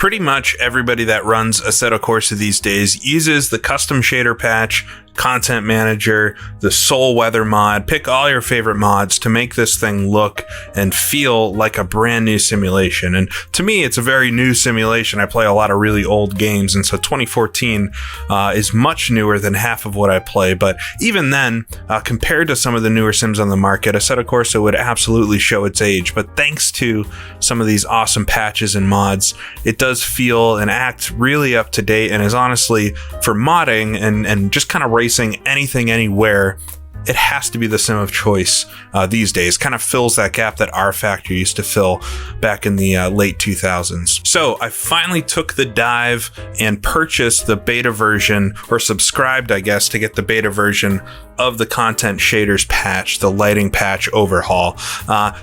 Pretty much everybody that runs Assetto Corsa these days uses the custom shader patch, content manager, the Soul Weather mod. Pick all your favorite mods to make this thing look and feel like a brand new simulation. And to me, it's a very new simulation. I play a lot of really old games, and so 2014 is much newer than half of what I play. But even then, compared to some of the newer sims on the market, Assetto Corsa would absolutely show its age. But thanks to some of these awesome patches and mods, it does feel and act really up to date, and is honestly, for modding and just kind of racing anything anywhere, it has to be the sim of choice these days. Kind of fills that gap that R Factor used to fill back in the late 2000s. So I finally took the dive and purchased the beta version, or subscribed, I guess, to get the beta version of the content shaders patch, the lighting patch overhaul.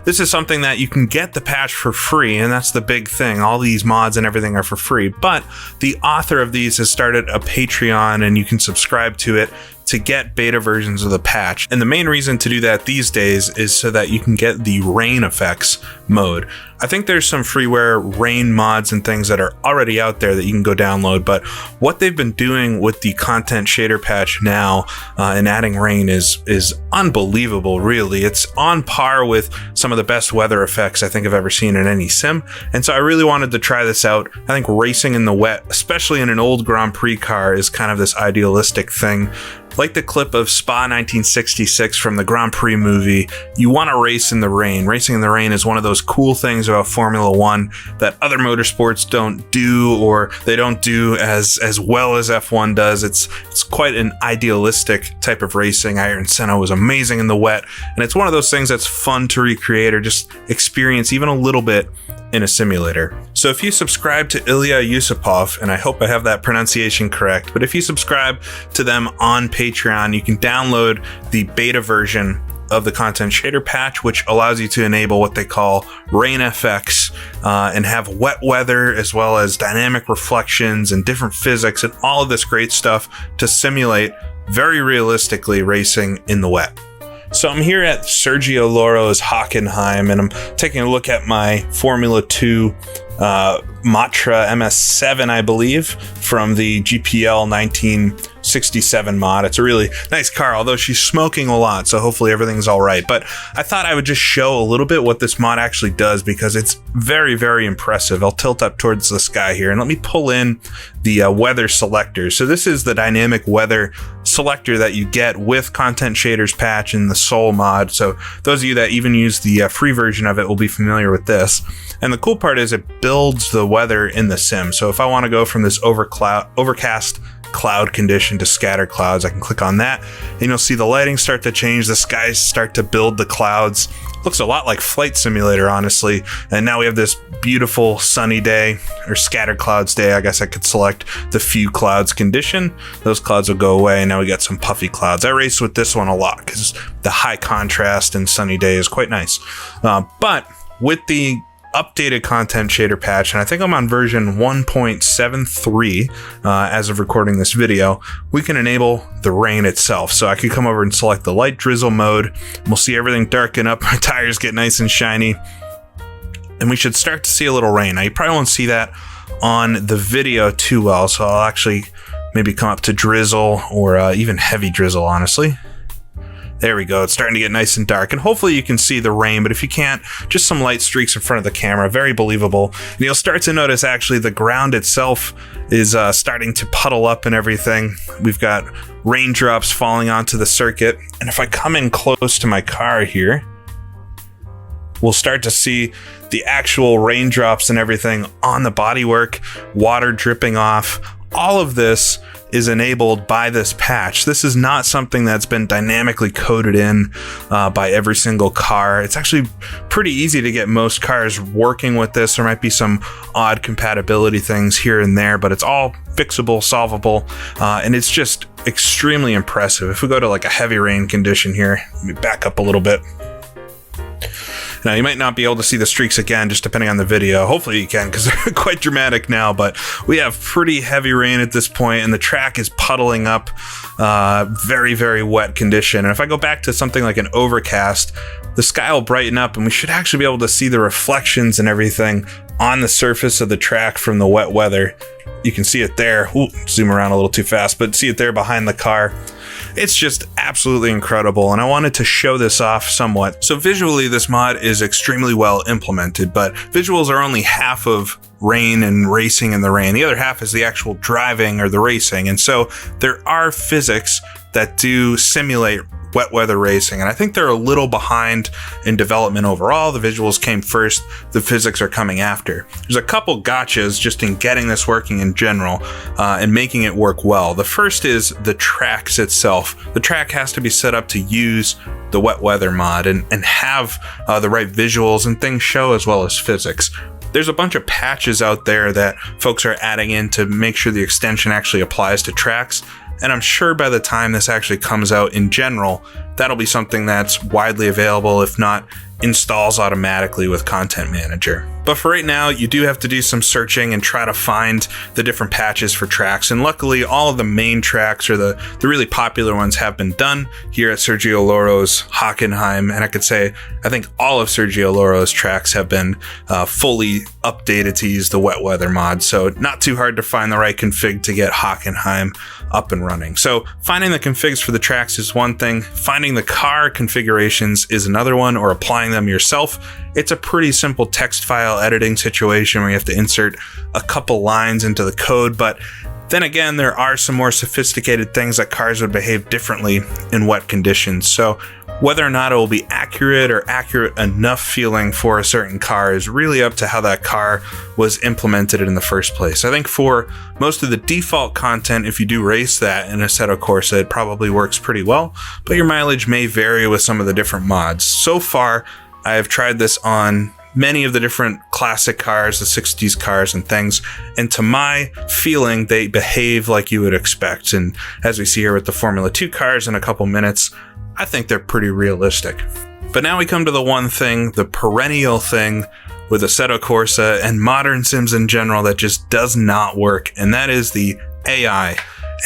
This is something that you can get the patch for free, and that's the big thing. All these mods and everything are for free, but the author of these has started a Patreon, and you can subscribe to it to get beta versions of the patch. And the main reason to do that these days is so that you can get the Rainfx mode. I think there's some freeware rain mods and things that are already out there that you can go download, but what they've been doing with the content shader patch now and adding rain is unbelievable, really. It's on par with some of the best weather effects I think I've ever seen in any sim, and so I really wanted to try this out. I think racing in the wet, especially in an old Grand Prix car, is kind of this idealistic thing. Like the clip of Spa 1966 from the Grand Prix movie, you want to race in the rain. Racing in the rain is one of those cool things about Formula One that other motorsports don't do, or they don't do as well as F1 does. It's quite an idealistic type of racing. Ayrton Senna was amazing in the wet, and it's one of those things that's fun to recreate or just experience even a little bit in a simulator. So if you subscribe to Ilya Yusupov, and I hope I have that pronunciation correct, but if you subscribe to them on Patreon, you can download the beta version of the content shader patch, which allows you to enable what they call Rainfx and have wet weather as well as dynamic reflections and different physics and all of this great stuff to simulate very realistically racing in the wet. So I'm here at Sergio Loro's Hockenheim, and I'm taking a look at my Formula 2 Matra MS7, I believe, from the GPL 1967 mod. It's a really nice car, although she's smoking a lot, so hopefully everything's all right. But I thought I would just show a little bit what this mod actually does, because it's very, very impressive. I'll tilt up towards the sky here, and let me pull in the weather selector. So this is the dynamic weather selector that you get with Content Shaders patch and the Soul mod. So those of you that even use the free version of it will be familiar with this. And the cool part is it builds the weather in the sim. So if I want to go from this overcast cloud condition to scattered clouds, I can click on that, and you'll see the lighting start to change, the skies start to build the clouds. Looks a lot like Flight Simulator, honestly. And now we have this beautiful sunny day, or scattered clouds day. I guess I could select the few clouds condition. Those clouds will go away, and now we got some puffy clouds. I race with this one a lot because the high contrast and sunny day is quite nice. But with the updated content shader patch, and I think I'm on version 1.73 as of recording this video, we can enable the rain itself. So I could come over and select the light drizzle mode, and we'll see everything darken up, my tires get nice and shiny, and we should start to see a little rain. Now you probably won't see that on the video too well, so I'll actually maybe come up to drizzle, or even heavy drizzle, honestly. There we go. It's starting to get nice and dark, and hopefully you can see the rain, but if you can't, just some light streaks in front of the camera. Very believable. And you'll start to notice actually the ground itself is starting to puddle up and everything. We've got raindrops falling onto the circuit, and if I come in close to my car here, we'll start to see the actual raindrops and everything on the bodywork, water dripping off. All of this is enabled by this patch. This is not something that's been dynamically coded in by every single car. It's actually pretty easy to get most cars working with this. There might be some odd compatibility things here and there, but it's all fixable, solvable, and it's just extremely impressive. If we go to like a heavy rain condition here, let me back up a little bit. Now, you might not be able to see the streaks again, just depending on the video. Hopefully you can, because they're quite dramatic now, but we have pretty heavy rain at this point, and the track is puddling up, very, very wet condition. And if I go back to something like an overcast, the sky will brighten up, and we should actually be able to see the reflections and everything on the surface of the track from the wet weather. You can see it there. Ooh, zoom around a little too fast, but see it there behind the car. It's just absolutely incredible, and I wanted to show this off somewhat. So visually, this mod is extremely well implemented, but visuals are only half of rain and racing in the rain. The other half is the actual driving or the racing, and so there are physics that do simulate wet weather racing, and I think they're a little behind in development overall. The visuals came first, the physics are coming after. There's a couple gotchas just in getting this working in general and making it work well. The first is the tracks itself. The track has to be set up to use the wet weather mod and have the right visuals and things show, as well as physics. There's a bunch of patches out there that folks are adding in to make sure the extension actually applies to tracks. And I'm sure by the time this actually comes out in general, that'll be something that's widely available, if not installs automatically with Content Manager. But for right now, you do have to do some searching and try to find the different patches for tracks. And luckily, all of the main tracks, or the really popular ones, have been done here at Sergio Loro's Hockenheim. And I could say, I think all of Sergio Loro's tracks have been fully updated to use the wet weather mod. So not too hard to find the right config to get Hockenheim up and running. So finding the configs for the tracks is one thing. Finding the car configurations is another one, or applying them yourself. It's a pretty simple text file editing situation where you have to insert a couple lines into the code, but then again, there are some more sophisticated things that cars would behave differently in wet conditions. So whether or not it will be accurate or accurate enough feeling for a certain car is really up to how that car was implemented in the first place. I think for most of the default content, if you do race that in Assetto Corsa, it probably works pretty well, but your mileage may vary with some of the different mods. So far, I have tried this on many of the different classic cars, the 60s cars and things, and to my feeling, they behave like you would expect. And as we see here with the Formula 2 cars in a couple minutes, I think they're pretty realistic. But now we come to the one thing, the perennial thing with Assetto Corsa and modern sims in general that just does not work, and that is the AI.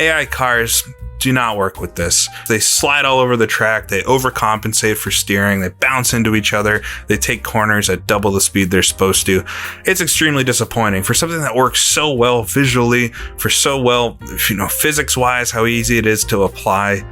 AI cars do not work with this. They slide all over the track, they overcompensate for steering, they bounce into each other, they take corners at double the speed they're supposed to. It's extremely disappointing for something that works so well visually, for so well, physics-wise, how easy it is to apply.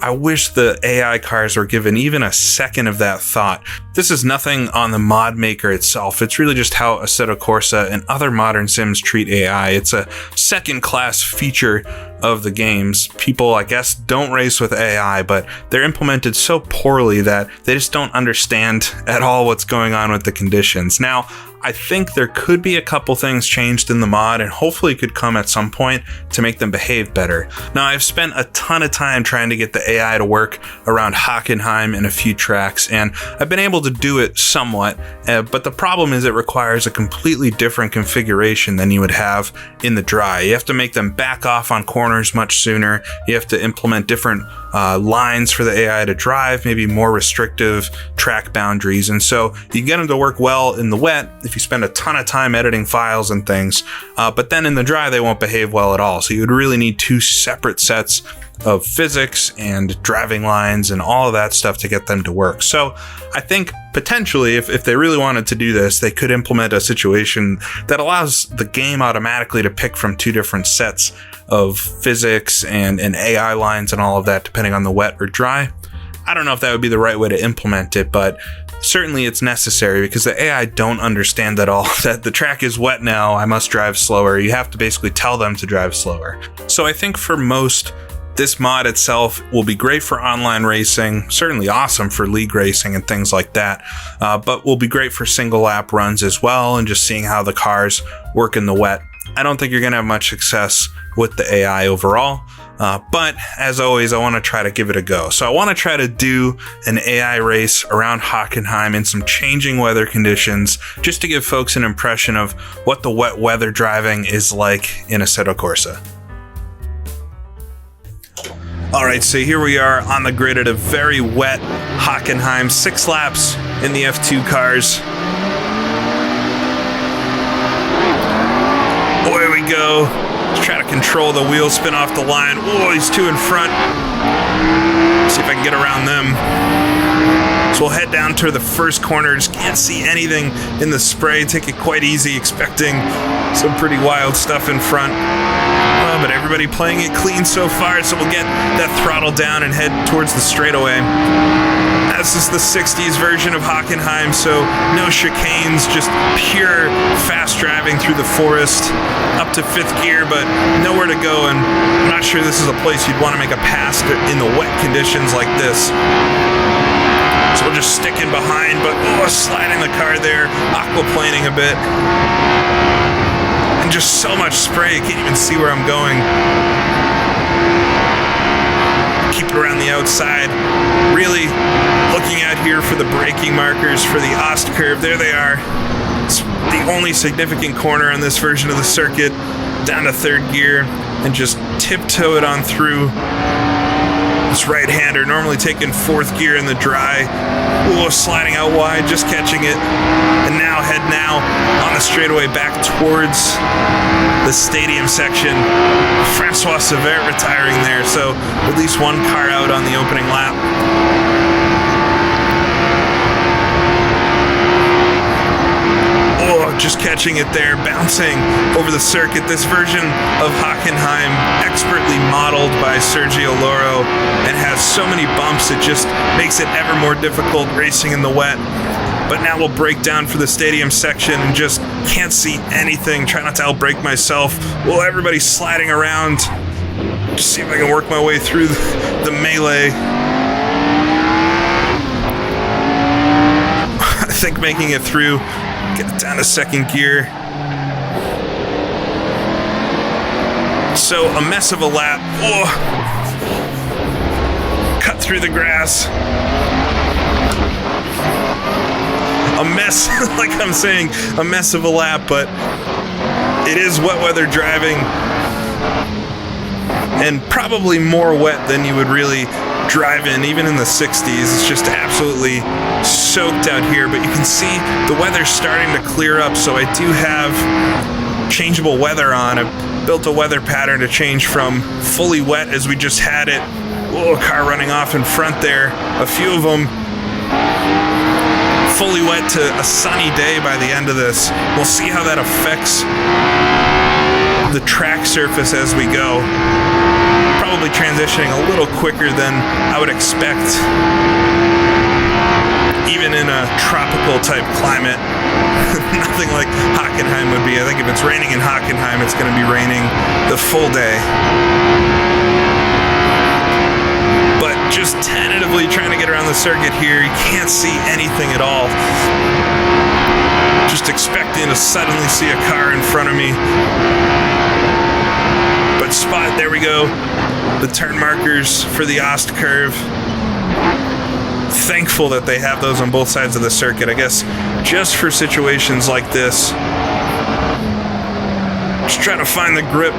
I wish the AI cars were given even a second of that thought. This is nothing on the mod maker itself. It's really just how Assetto Corsa and other modern sims treat AI. It's a second-class feature of the games. People, I guess, don't race with AI, but they're implemented so poorly that they just don't understand at all what's going on with the conditions. Now, I think there could be a couple things changed in the mod, and hopefully could come at some point to make them behave better. Now, I've spent a ton of time trying to get the AI to work around Hockenheim and a few tracks, and I've been able to do it somewhat, but the problem is it requires a completely different configuration than you would have in the dry. You have to make them back off on corners much sooner. You have to implement different lines for the AI to drive, maybe more restrictive track boundaries, and so you get them to work well in the wet if you spend a ton of time editing files and things, but then in the dry they won't behave well at all. So you would really need two separate sets of physics and driving lines and all of that stuff to get them to work. So I think potentially if they really wanted to do this, they could implement a situation that allows the game automatically to pick from two different sets of physics and AI lines and all of that, depending on the wet or dry. I don't know if that would be the right way to implement it, but certainly it's necessary because the AI don't understand at all that the track is wet now, I must drive slower. You have to basically tell them to drive slower. So I think for most, this mod itself will be great for online racing, certainly awesome for league racing and things like that, but will be great for single lap runs as well and just seeing how the cars work in the wet. I don't think you're going to have much success with the AI overall, but as always, I want to try to give it a go. So I want to try to do an AI race around Hockenheim in some changing weather conditions, just to give folks an impression of what the wet weather driving is like in Assetto Corsa. Alright, so here we are on the grid at a very wet Hockenheim, 6 laps in the F2 cars. Away we go. Let's try to control the wheel spin off the line. Oh, he's two in front. See if I can get around them. So we'll head down to the first corner. Just can't see anything in the spray. Take it quite easy, expecting some pretty wild stuff in front. But everybody playing it clean so far, so we'll get that throttle down and head towards the straightaway. This is the 60s version of Hockenheim, so no chicanes, just pure fast driving through the forest up to 5th gear, but nowhere to go, and I'm not sure this is a place you'd want to make a pass in the wet conditions like this. So we'll just stick in behind, but sliding the car there, aquaplaning a bit. And just so much spray, you can't even see where I'm going. Keep it around the outside. Really looking out here for the braking markers for the Ost curve. There they are. It's the only significant corner on this version of the circuit. Down to 3rd gear and just tiptoe it on through. This right-hander normally taking 4th gear in the dry. Sliding out wide, just catching it. And now head on the straightaway back towards the stadium section. Francois Sever retiring there, so at least one car out on the opening lap. Just catching it there, bouncing over the circuit. This version of Hockenheim, expertly modeled by Sergio Loro, and has so many bumps, it just makes it ever more difficult racing in the wet. But now we'll break down for the stadium section and just can't see anything. Try not to outbrake myself. Everybody's sliding around. Just see if I can work my way through the melee. I think making it through. Get it down to 2nd gear. So a mess of a lap. Cut through the grass. A mess, like I'm saying, a mess of a lap, but it is wet weather driving. And probably more wet than you would really drive in, even in the 60s. It's just absolutely soaked out here, but you can see the weather's starting to clear up, so I do have changeable weather on. I've built a weather pattern to change from fully wet as we just had it. Car running off in front there. A few of them fully wet to a sunny day by the end of this. We'll see how that affects the track surface as we go. Probably transitioning a little quicker than I would expect, even in a tropical type climate. Nothing like Hockenheim would be. I think if it's raining in Hockenheim, it's going to be raining the full day. But just tentatively trying to get around the circuit here, you can't see anything at all. Just expecting to suddenly see a car in front of me. But spot, there we go. The turn markers for the Ost curve. Thankful that they have those on both sides of the circuit. I guess just for situations like this. Just trying to find the grip.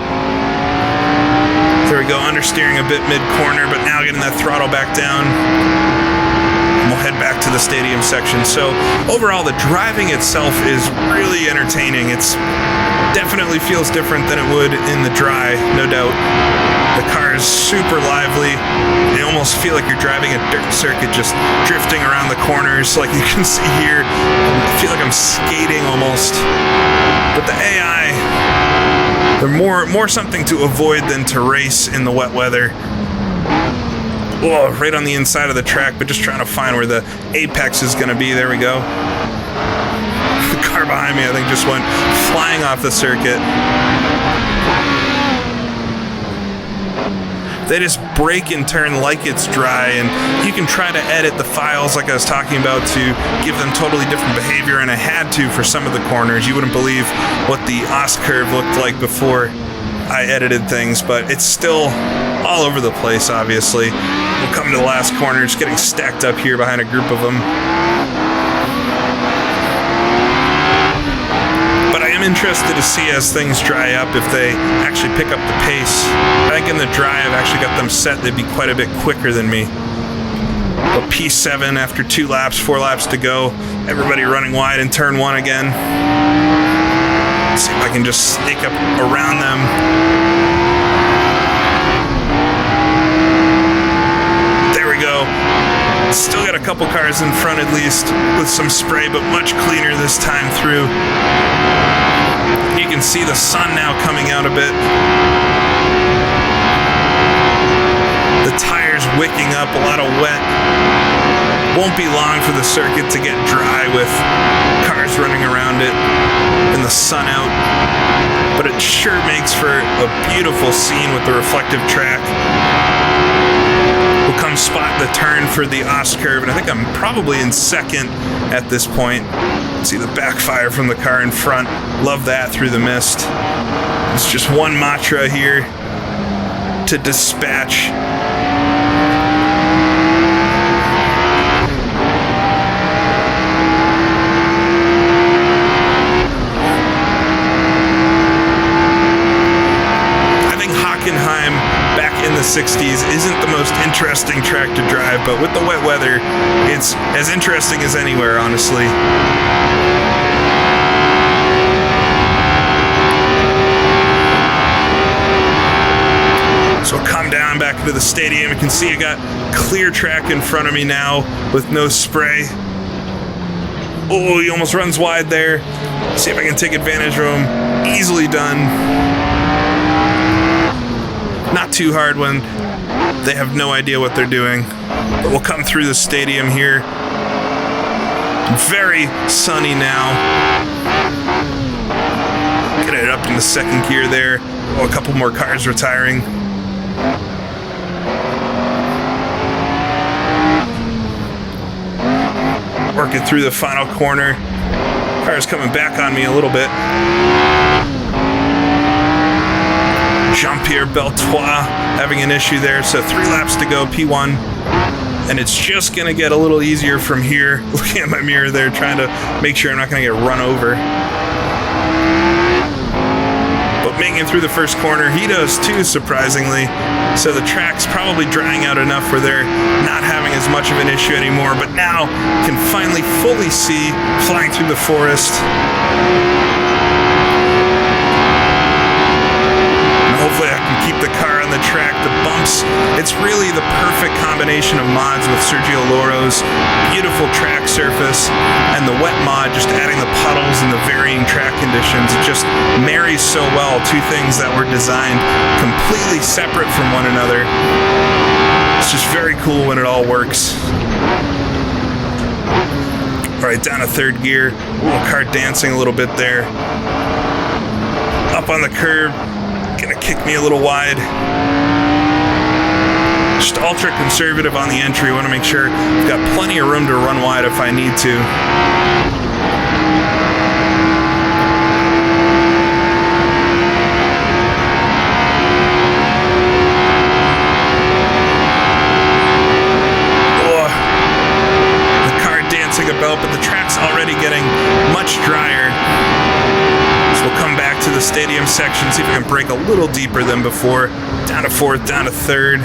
There we go, understeering a bit mid-corner, but now getting that throttle back down. And we'll head back to the stadium section. So overall, the driving itself is really entertaining. It's definitely feels different than it would in the dry, no doubt. The car is super lively. You almost feel like you're driving a dirt circuit, just drifting around the corners like you can see here. I feel like I'm skating almost. But the AI, they're more something to avoid than to race in the wet weather. Right on the inside of the track, but just trying to find where the apex is going to be. There we go. The car behind me, I think, just went flying off the circuit. They just brake and turn like it's dry, and you can try to edit the files like I was talking about to give them totally different behavior, and I had to for some of the corners. You wouldn't believe what the Ost curve looked like before I edited things, but it's still all over the place, obviously. We'll come to the last corner, just getting stacked up here behind a group of them. I'm interested to see as things dry up if they actually pick up the pace. I think in the dry I've actually got them set, they'd be quite a bit quicker than me. But P7 after 4 laps to go. Everybody running wide in turn 1 again. Let's see if I can just snake up around them. There we go. Still got a couple cars in front at least with some spray, but much cleaner this time through. You can see the sun now coming out a bit. The tires wicking up, a lot of wet. Won't be long for the circuit to get dry with cars running around it and the sun out. But it sure makes for a beautiful scene with the reflective track. We'll come spot the turn for the Os curve, and I think I'm probably in second at this point. See the backfire from the car in front. Love that through the mist. It's just one Matra here to dispatch. Back in the 60s isn't the most interesting track to drive, but with the wet weather, it's as interesting as anywhere, honestly. So come down back into the stadium. You can see I got clear track in front of me now with no spray. Oh, he almost runs wide there. See if I can take advantage of him. Easily done. Not too hard when they have no idea what they're doing. But we'll come through the stadium here. Very sunny now. Get it up into second gear there. Oh, a couple more cars retiring. Working through the final corner. Car's coming back on me a little bit. Jean-Pierre Beltois having an issue there, so 3 laps to go, P1. And it's just going to get a little easier from here. Looking at my mirror there, trying to make sure I'm not going to get run over. But making it through the first corner, he does too, surprisingly. So the track's probably drying out enough where they're not having as much of an issue anymore, but now can finally fully see flying through the forest. Hopefully I can keep the car on the track. The bumps, it's really the perfect combination of mods with Sergio Loro's beautiful track surface and the wet mod, just adding the puddles and the varying track conditions. It just marries so well, two things that were designed completely separate from one another. It's just very cool when it all works. All right, down to third gear. Ooh, car dancing a little bit there. Up on the curb. Gonna kick me a little wide. Just ultra conservative on the entry. Want to make sure I've got plenty of room to run wide if I need to. Oh, the car dancing about, but the track's already getting much drier. So we'll come back to the stadium section, see if we can break a little deeper than before. Down to fourth, down to third.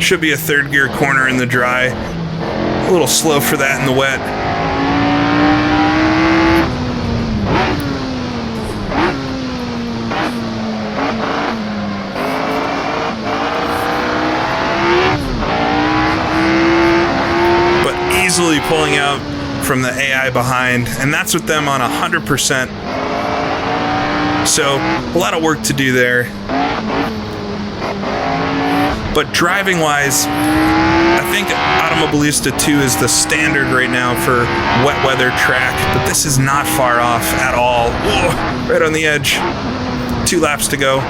Should be a third gear corner in the dry. A little slow for that in the wet. But easily pulling out from the AI behind, and that's with them on 100%. So a lot of work to do there. But driving wise, I think Automobilista 2 is the standard right now for wet weather track, but this is not far off at all. Ooh, right on the edge. 2 laps to go.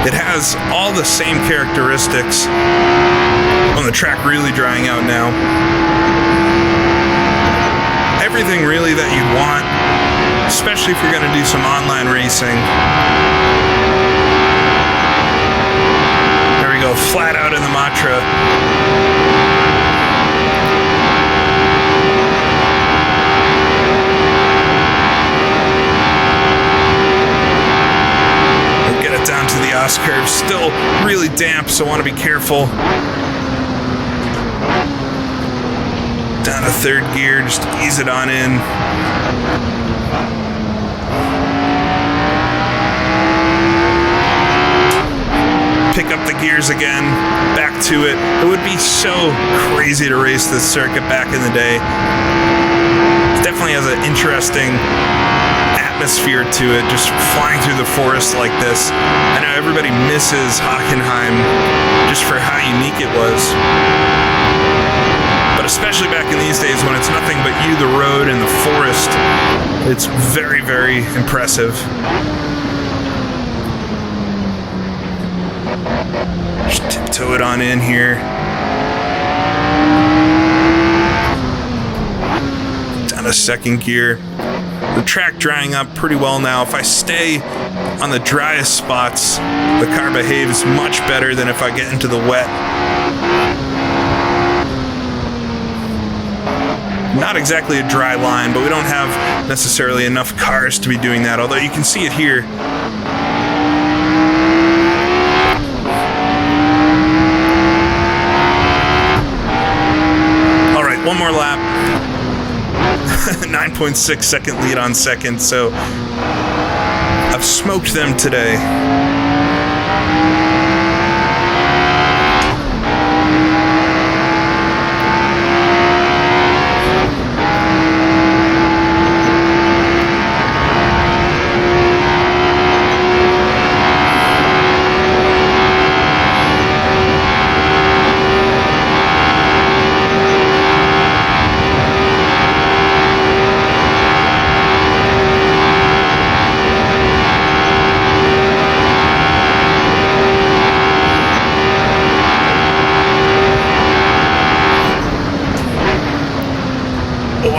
It has all the same characteristics on the track really drying out now. Everything really that you'd want, especially if you're going to do some online racing. There we go, flat out in the Matra. Down to the Os curve, still really damp, so I want to be careful. Down to third gear, just ease it on in. pick up the gears again, back to it. It would be so crazy to race this circuit back in the day. It definitely has an interesting atmosphere to it, just flying through the forest like this. I know everybody misses Hockenheim just for how unique it was. But especially back in these days when it's nothing but you, the road, and the forest, it's very, very impressive. Just tiptoe it on in here. Down to second gear. The track drying up pretty well now. If I stay on the driest spots, the car behaves much better than if I get into the wet. Not exactly a dry line, but we don't have necessarily enough cars to be doing that, although you can see it here. All right, one more lap. 9.6 second lead on second, so I've smoked them today.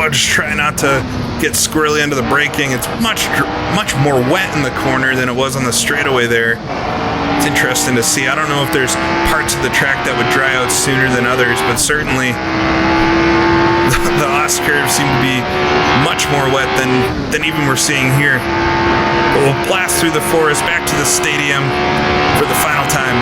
Just try not to get squirrely under the braking. It's much more wet in the corner than it was on the straightaway there. It's interesting to see. I don't know if there's parts of the track that would dry out sooner than others, but certainly the last curve seemed to be much more wet than even we're seeing here. But we'll blast through the forest back to the stadium for the final time.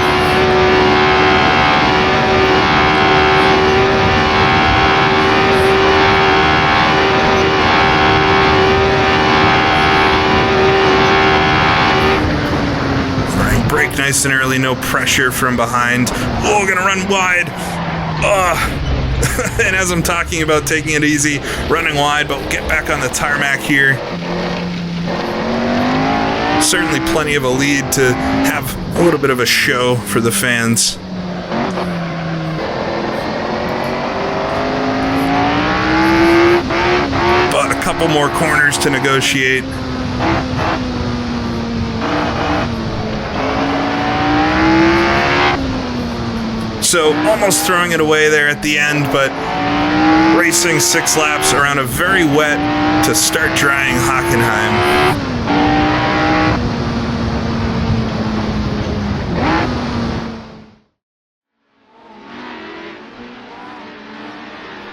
Brake nice and early, no pressure from behind. Oh, gonna run wide. And as I'm talking about taking it easy, running wide, but we'll get back on the tarmac here. Certainly plenty of a lead to have a little bit of a show for the fans. But a couple more corners to negotiate. So almost throwing it away there at the end, but racing 6 laps around a very wet to start drying Hockenheim.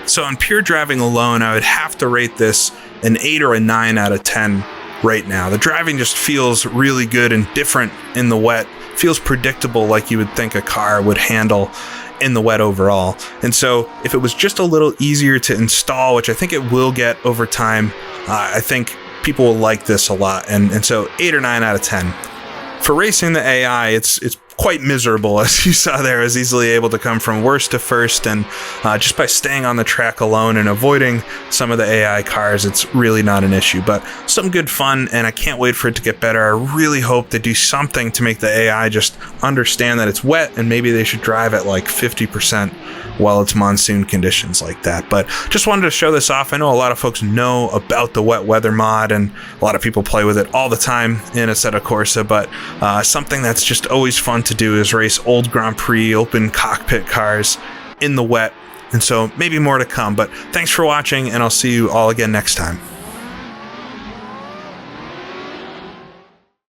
So on pure driving alone, I would have to rate this an 8 or a 9 out of 10 right now. The driving just feels really good and different in the wet. Feels predictable, like you would think a car would handle in the wet overall. And so if it was just a little easier to install, which I think it will get over time, I think people will like this a lot. And so 8 or 9 out of 10. For racing the AI, it's quite miserable, as you saw there. I was easily able to come from worst to first, and just by staying on the track alone and avoiding some of the AI cars, it's really not an issue. But some good fun, and I can't wait for it to get better. I really hope they do something to make the AI just understand that it's wet, and maybe they should drive at like 50% while it's monsoon conditions like that. But just wanted to show this off. I know a lot of folks know about the wet weather mod, and a lot of people play with it all the time in Assetto Corsa, but something that's just always fun to do is race old Grand Prix open cockpit cars in the wet. And so maybe more to come, but thanks for watching, and I'll see you all again next time.